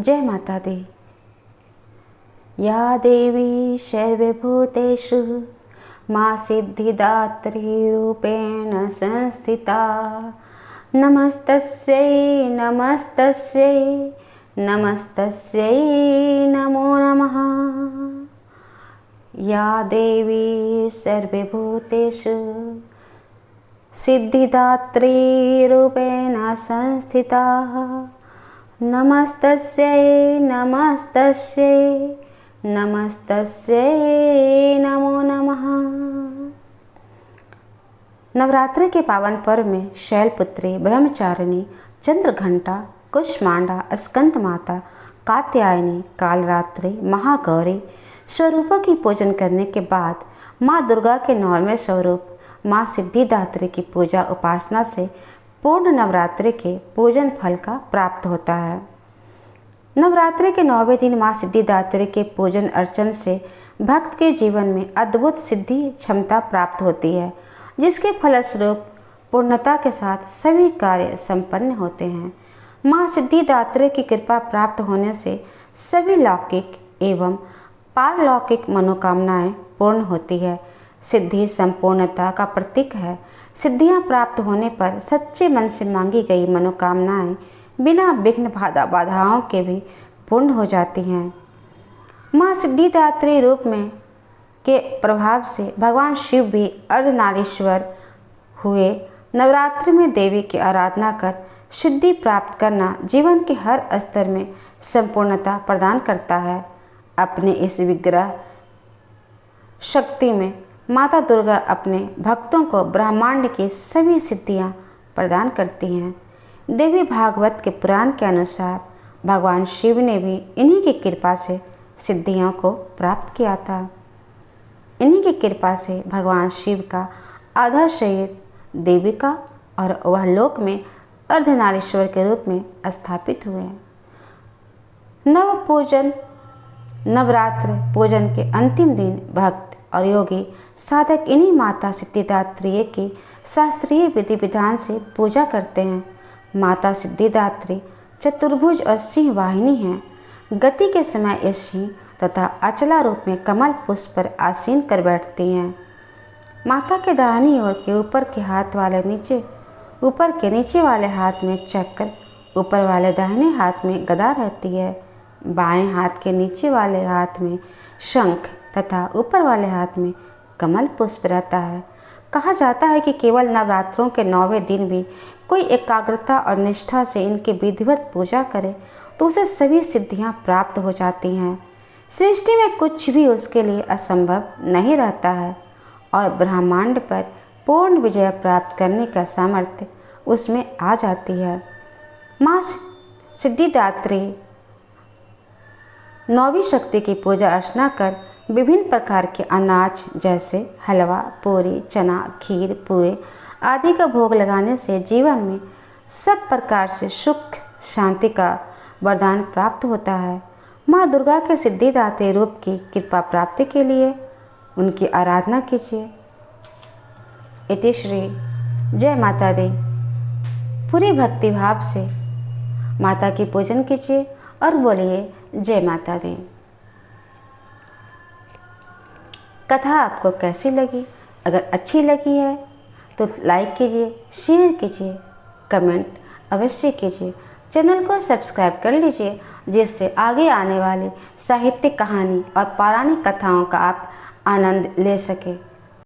जय माता दी। या देवी सर्वभूतेषु मां सिद्धिदात्री रूपेण संस्थिता। नमस्तस्यै नमस्तस्यै नमस्तस्यै नमो नमः। या देवी सर्वभूतेषु सिद्धिदात्री रूपेण संस्थिता। नमस्तस्यै नमस्तस्यै नमस्तस्यै नमो नमः। नवरात्रि के पावन पर्व में शैलपुत्री, ब्रह्मचारिणी, चंद्रघंटा, कुष्मांडा, स्कंद माता, कात्यायनी, कालरात्रि, महागौरी स्वरूपों की पूजन करने के बाद माँ दुर्गा के 9वें स्वरूप माँ सिद्धिदात्री की पूजा उपासना से पूर्ण नवरात्रि के पूजन फल का प्राप्त होता है। नवरात्रि के 9वें दिन माँ सिद्धिदात्री के पूजन अर्चन से भक्त के जीवन में अद्भुत सिद्धि क्षमता प्राप्त होती है, जिसके फलस्वरूप पूर्णता के साथ सभी कार्य संपन्न होते हैं। माँ सिद्धिदात्री की कृपा प्राप्त होने से सभी लौकिक एवं पारलौकिक मनोकामनाएं पूर्ण होती है। सिद्धि संपूर्णता का प्रतीक है। सिद्धियां प्राप्त होने पर सच्चे मन से मांगी गई मनोकामनाएं बिना विघ्न बाधाओं के भी पूर्ण हो जाती हैं। माँ सिद्धिदात्री रूप में के प्रभाव से भगवान शिव भी अर्धनारीश्वर हुए। नवरात्रि में देवी की आराधना कर सिद्धि प्राप्त करना जीवन के हर स्तर में संपूर्णता प्रदान करता है। अपने इस विग्रह शक्ति में माता दुर्गा अपने भक्तों को ब्रह्मांड की सभी सिद्धियां प्रदान करती हैं। देवी भागवत के पुराण के अनुसार भगवान शिव ने भी इन्हीं की कृपा से सिद्धियों को प्राप्त किया था। इन्हीं की कृपा से भगवान शिव का आधा शरीर देवी का और वह लोक में अर्धनारीश्वर के रूप में स्थापित हुए। नवरात्र पूजन के अंतिम दिन भक्त और योगी साधक इन्हीं माता सिद्धिदात्री की शास्त्रीय विधि विधान से पूजा करते हैं। माता सिद्धिदात्री चतुर्भुज और सिंह वाहिनी हैं। गति के समय ये सिंह तथा अचला रूप में कमल पुष्प पर आसीन कर बैठती हैं। माता के दाहिनी ओर के ऊपर के नीचे वाले हाथ में चक्र, ऊपर वाले दाहिने हाथ में गदा रहती है। बाएं हाथ के नीचे वाले हाथ में शंख तथा ऊपर वाले हाथ में कमल पुष्प रहता है। कहा जाता है कि केवल नवरात्रों के 9वें दिन भी कोई एकाग्रता और निष्ठा से इनकी विधिवत पूजा करे तो उसे सभी सिद्धियां प्राप्त हो जाती हैं। सृष्टि में कुछ भी उसके लिए असंभव नहीं रहता है और ब्रह्मांड पर पूर्ण विजय प्राप्त करने का सामर्थ्य उसमें आ जाती है। माँ सिद्धिदात्री 9वीं शक्ति की पूजा अर्चना कर विभिन्न प्रकार के अनाज जैसे हलवा, पूरी, चना, खीर, पुए आदि का भोग लगाने से जीवन में सब प्रकार से सुख शांति का वरदान प्राप्त होता है। माँ दुर्गा के सिद्धिदात्री रूप की कृपा प्राप्ति के लिए उनकी आराधना कीजिए। इति श्री जय माता दी। पूरी भक्ति भाव से माता की पूजन कीजिए और बोलिए जय माता दी। कथा आपको कैसी लगी? अगर अच्छी लगी है तो लाइक कीजिए, शेयर कीजिए, कमेंट अवश्य कीजिए। चैनल को सब्सक्राइब कर लीजिए जिससे आगे आने वाली साहित्यिक कहानी और पौराणिक कथाओं का आप आनंद ले सकें।